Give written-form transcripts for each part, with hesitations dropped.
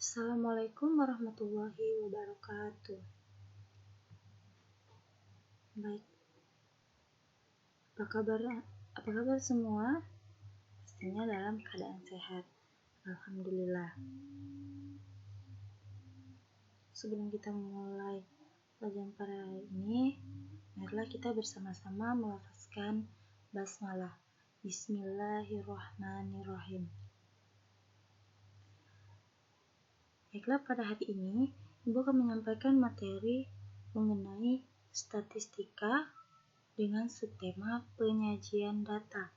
Assalamualaikum warahmatullahi wabarakatuh. Baik, apa kabar semua? Pastinya dalam keadaan sehat. Alhamdulillah. Sebelum kita memulai pelajaran pada hari ini, marilah kita bersama-sama melafazkan basmalah. Bismillahirrahmanirrahim. Baiklah, pada hari ini Ibu akan menyampaikan materi mengenai statistika dengan subtema penyajian data.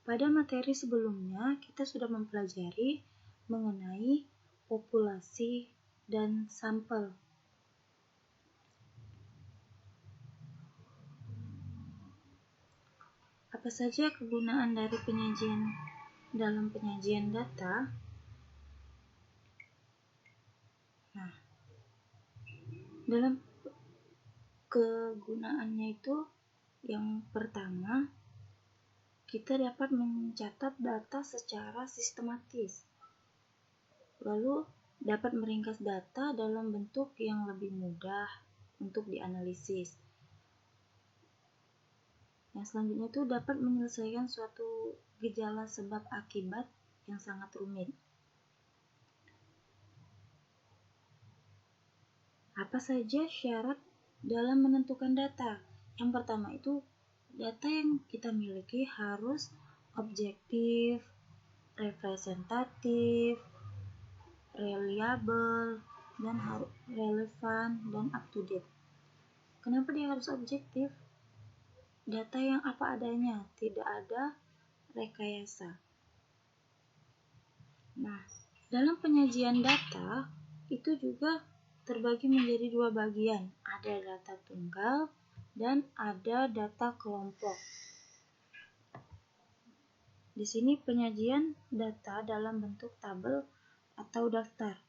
Pada materi sebelumnya kita sudah mempelajari mengenai populasi dan sampel. Apa saja kegunaan dari dalam penyajian data? Nah, dalam kegunaannya itu yang pertama, kita dapat mencatat data secara sistematis. Lalu dapat meringkas data dalam bentuk yang lebih mudah untuk dianalisis. Yang selanjutnya itu dapat menyelesaikan suatu gejala sebab akibat yang sangat rumit. Apa saja syarat dalam menentukan data? Yang pertama itu data yang kita miliki harus objektif, representatif, reliable, dan harus relevan dan up to date. Kenapa dia harus objektif? Data yang apa adanya, tidak ada rekayasa. Nah, dalam penyajian data itu juga terbagi menjadi dua bagian. Ada data tunggal dan ada data kelompok. Di sini penyajian data dalam bentuk tabel atau daftar.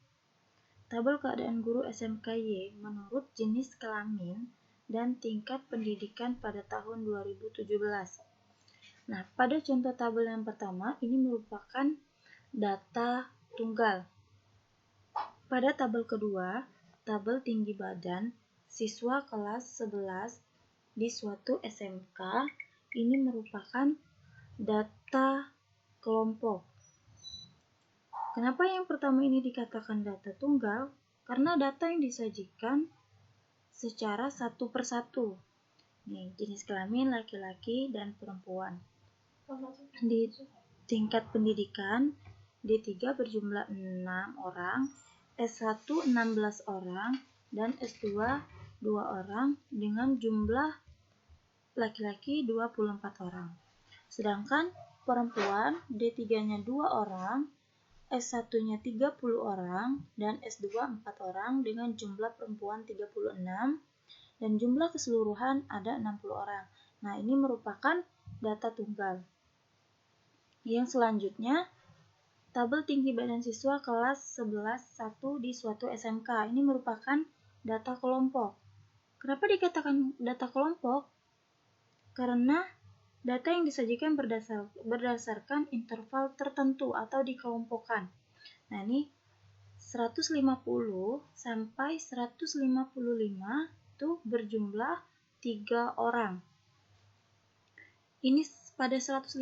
Tabel keadaan guru SMKY menurut jenis kelamin dan tingkat pendidikan pada tahun 2017. Nah, pada contoh tabel yang pertama, ini merupakan data tunggal. Pada tabel kedua, tabel tinggi badan siswa kelas 11 di suatu SMK, ini merupakan data kelompok. Kenapa yang pertama ini dikatakan data tunggal? Karena data yang disajikan secara satu persatu. Nih, jenis kelamin laki-laki dan perempuan. Di tingkat pendidikan, D3 berjumlah 6 orang, S1 16 orang, dan S2 2 orang dengan jumlah laki-laki 24 orang. Sedangkan perempuan D3-nya 2 orang, S1-nya 30 orang, dan S2 4 orang dengan jumlah perempuan 36 dan jumlah keseluruhan ada 60 orang. Nah, ini merupakan data tunggal. Yang selanjutnya, tabel tinggi badan siswa kelas 11 1 di suatu SMK. Ini merupakan data kelompok. Kenapa dikatakan data kelompok? Karena data yang disajikan berdasarkan interval tertentu atau dikelompokkan. Nah, ini 150 sampai 155 itu berjumlah 3 orang. Ini pada 150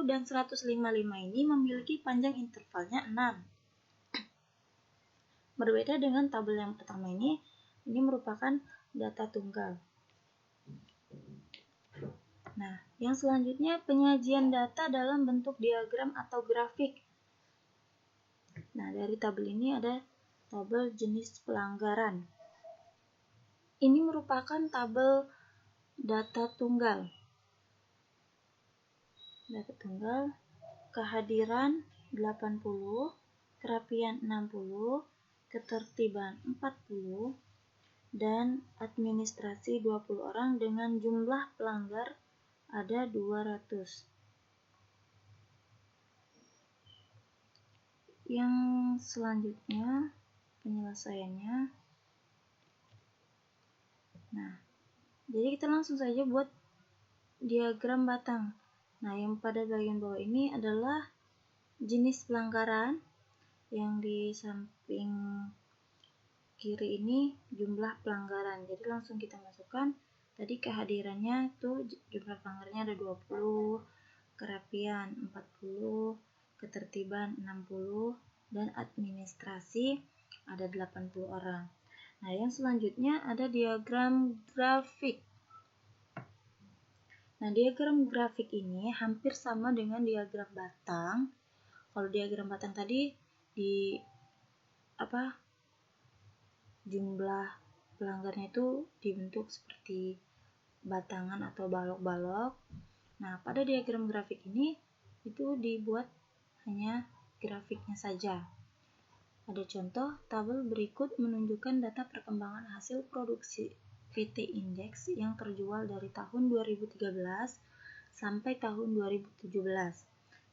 dan 155 ini memiliki panjang intervalnya 6. Berbeda dengan tabel yang pertama ini merupakan data tunggal. Nah, yang selanjutnya penyajian data dalam bentuk diagram atau grafik. Nah, dari tabel ini ada tabel jenis pelanggaran. Ini merupakan tabel data tunggal. Data tunggal, kehadiran 80, kerapian 60, ketertiban 40, dan administrasi 20 orang dengan jumlah pelanggar ada 200. Yang selanjutnya penyelesaiannya. Nah, jadi kita langsung saja buat diagram batang. Nah, yang pada bagian bawah ini adalah jenis pelanggaran, Yang di samping kiri ini jumlah pelanggaran. Jadi langsung kita masukkan. Tadi kehadirannya tuh jumlah pelanggarannya ada 20, kerapian 40, ketertiban 60, dan administrasi ada 80 orang. Nah, yang selanjutnya ada diagram grafik. Nah, diagram grafik ini hampir sama dengan diagram batang. Kalau diagram batang tadi jumlah pelanggarnya itu dibentuk seperti batangan atau balok-balok. Nah, pada diagram grafik ini itu dibuat hanya grafiknya saja. Ada contoh, tabel berikut menunjukkan data perkembangan hasil produksi PT Index yang terjual dari tahun 2013 sampai tahun 2017.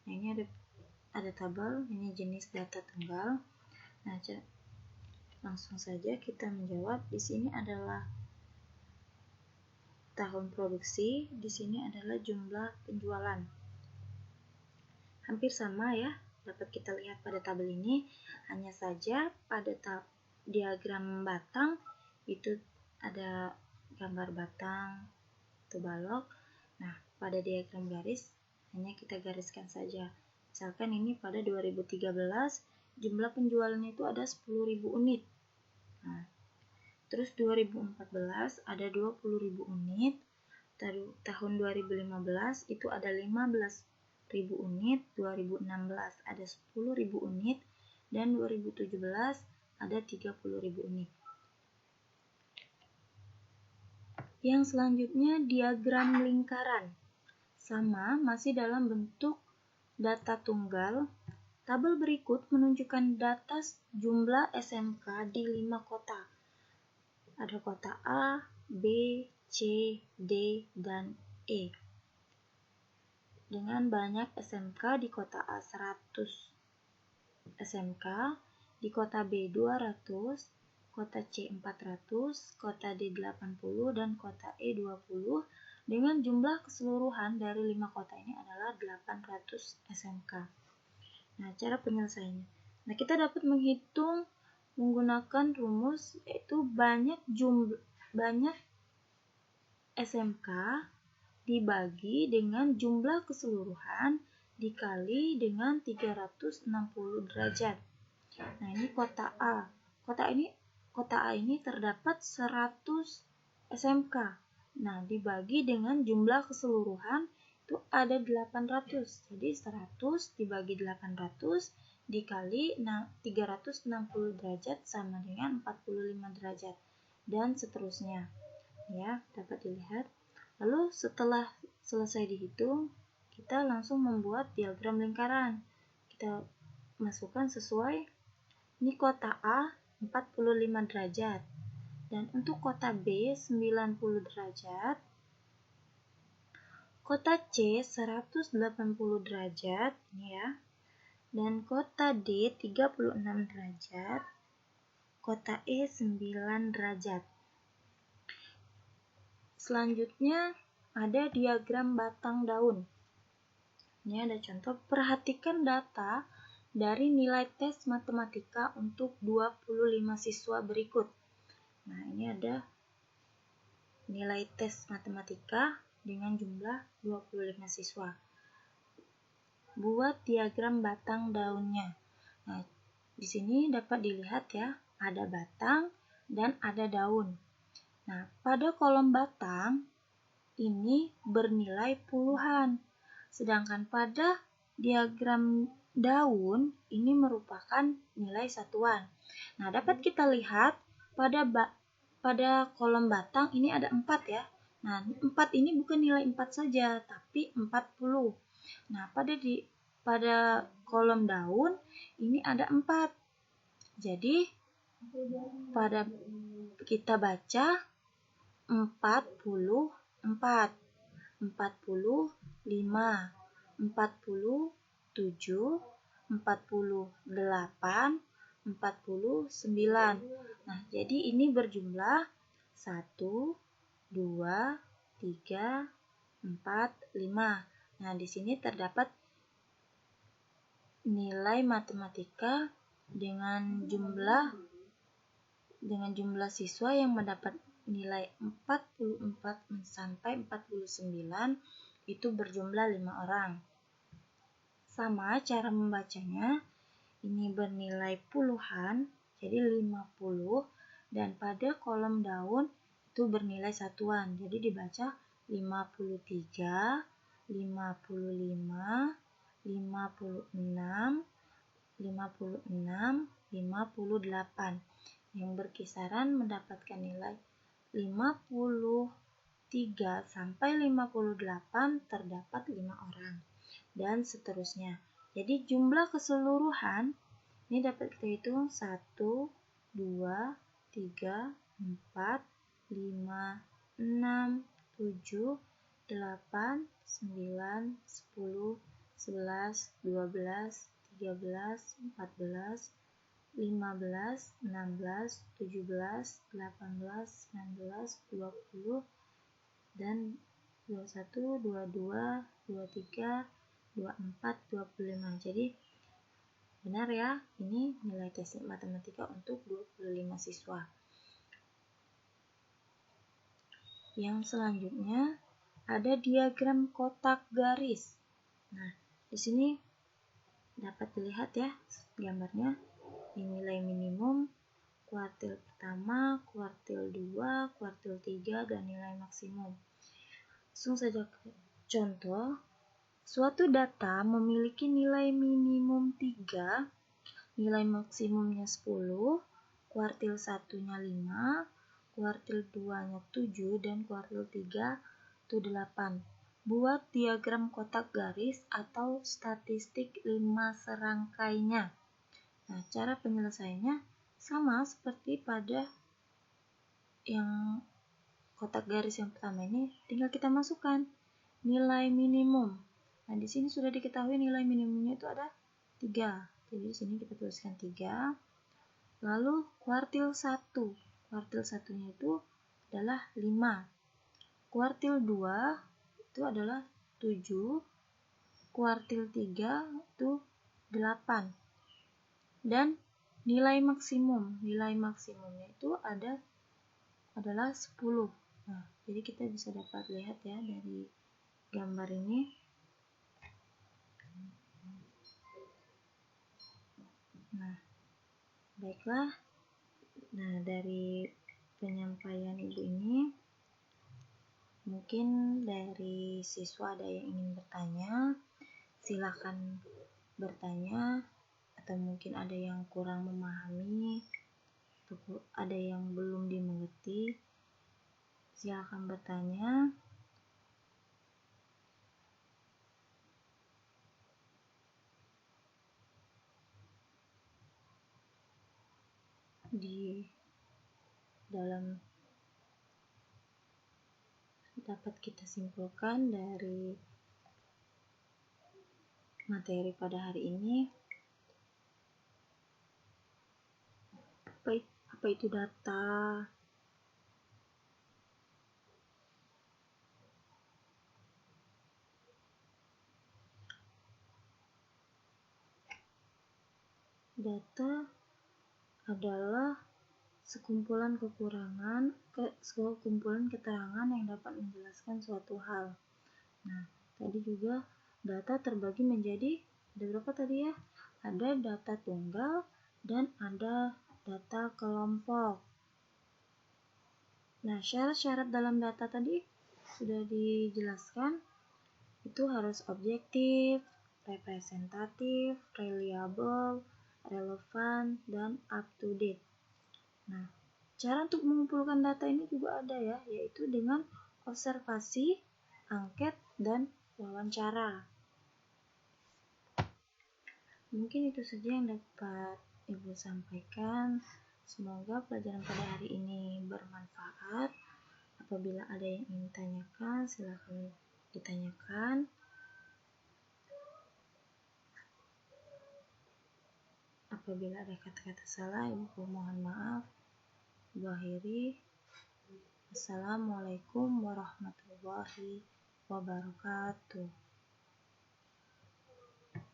Nah, ini ada tabel, ini jenis data tunggal. Nah, langsung saja kita menjawab. Di sini adalah tahun produksi, di sini adalah jumlah penjualan. Hampir sama ya, dapat kita lihat pada tabel ini. Hanya saja pada diagram batang itu ada gambar batang atau balok. Nah, pada diagram garis hanya kita gariskan saja. Misalkan ini pada 2013 jumlah penjualannya itu ada 10.000 unit. Nah, terus 2014 ada 20.000 unit. Tahun 2015 itu ada 15.000 unit, 2016 ada 10.000 unit, dan 2017 ada 30.000 unit. Yang selanjutnya diagram lingkaran. Sama, masih dalam bentuk data tunggal. Tabel berikut menunjukkan data jumlah SMK di 5 kota. Ada kota A, B, C, D, dan E. Dengan banyak SMK di kota A 100 SMK, di kota B 200, kota C 400, kota D 80, dan kota E 20, dengan jumlah keseluruhan dari 5 kota ini adalah 800 SMK. Nah, cara penyelesaiannya. Nah, kita dapat menghitung menggunakan rumus yaitu banyak SMK dibagi dengan jumlah keseluruhan dikali dengan 360 derajat. Nah, ini kota A. Kota A ini terdapat 100 SMK. Nah, dibagi dengan jumlah keseluruhan itu ada 800. Jadi 100 dibagi 800 dikali 360 derajat sama dengan 45 derajat. Dan seterusnya. Ya, dapat dilihat. Lalu setelah selesai dihitung, kita langsung membuat diagram lingkaran. Kita masukkan sesuai. Ini kota A 45 derajat. Dan untuk kota B 90 derajat. Kota C 180 derajat, ini ya. Dan kota D 36 derajat. Kota E 9 derajat. Selanjutnya ada diagram batang daun. Ini ada contoh, perhatikan data dari nilai tes matematika untuk 25 siswa berikut. Nah, ini ada nilai tes matematika dengan jumlah 25 siswa. Buat diagram batang daunnya. Nah, di sini dapat dilihat ya, ada batang dan ada daun. Nah, pada kolom batang ini bernilai puluhan, sedangkan pada diagram daun ini merupakan nilai satuan. Nah, dapat kita lihat pada kolom batang ini ada 4 ya. Nah, 4 ini bukan nilai 4 saja, tapi 40. Nah, pada kolom daun ini ada 4. Jadi, pada kita baca 44, 45, 47, 48, 49. Nah, jadi ini berjumlah 1, 2, 3, 4, 5. Nah, di sini terdapat nilai matematika dengan jumlah siswa yang mendapat nilai 44 sampai 49 itu berjumlah 5 orang. Sama cara membacanya, ini bernilai puluhan, jadi 50, dan pada kolom daun itu bernilai satuan, jadi dibaca 53, 55, 56, 58, yang berkisaran mendapatkan nilai 53 sampai 58 terdapat 5 orang, dan seterusnya. Jadi jumlah keseluruhan ini dapat kita hitung 1, 2, 3, 4, 5, 6, 7, 8, 9, 10, 11, 12, 13, 14, 15, 16, 17, 18, 19, 20, dan 21, 22, 23, 24, 25. Jadi benar ya, ini nilai teknik matematika untuk 25 siswa. Yang selanjutnya ada diagram kotak garis. Nah, di sini dapat dilihat ya gambarnya. Ini nilai minimum, kuartil pertama, kuartil 2, kuartil 3, dan nilai maksimum. Langsung saja ke contoh. Suatu data memiliki nilai minimum 3, nilai maksimumnya 10, kuartil 1-nya 5, kuartil 2-nya 7, dan kuartil 3 itu 8. Buat diagram kotak garis atau statistik 5 serangkainya. Nah, cara penyelesaiannya sama seperti pada yang kotak garis yang pertama ini, tinggal kita masukkan nilai minimum. Nah, di sini sudah diketahui nilai minimumnya itu ada 3. Jadi di sini kita tuliskan 3. Lalu kuartil 1. Kuartil 1-nya itu adalah 5. Kuartil 2 itu adalah 7. Kuartil 3 itu 8. Dan nilai maksimumnya itu adalah 10. Nah, jadi kita bisa dapat lihat ya dari gambar ini. Nah, baiklah. Nah, dari penyampaian Ibu ini, mungkin dari siswa ada yang ingin bertanya, silakan bertanya, atau mungkin ada yang kurang memahami, atau ada yang belum dimengerti, silakan bertanya. Di dalam dapat kita simpulkan dari materi pada hari ini, apa itu data, data adalah sekumpulan keterangan yang dapat menjelaskan suatu hal. Nah, tadi juga data terbagi menjadi, ada berapa tadi ya? Ada data tunggal dan ada data kelompok. Nah, syarat-syarat dalam data tadi sudah dijelaskan. Itu harus objektif, representatif, reliable, relevan, dan up to date. Nah, cara untuk mengumpulkan data ini juga ada ya, yaitu dengan observasi, angket, dan wawancara. Mungkin itu saja yang dapat Ibu sampaikan. Semoga pelajaran pada hari ini bermanfaat. Apabila ada yang ingin ditanyakan, silakan ditanyakan. Apabila ada kata-kata salah, Ibu mohon maaf. Ibu akhiri. Assalamualaikum warahmatullahi wabarakatuh.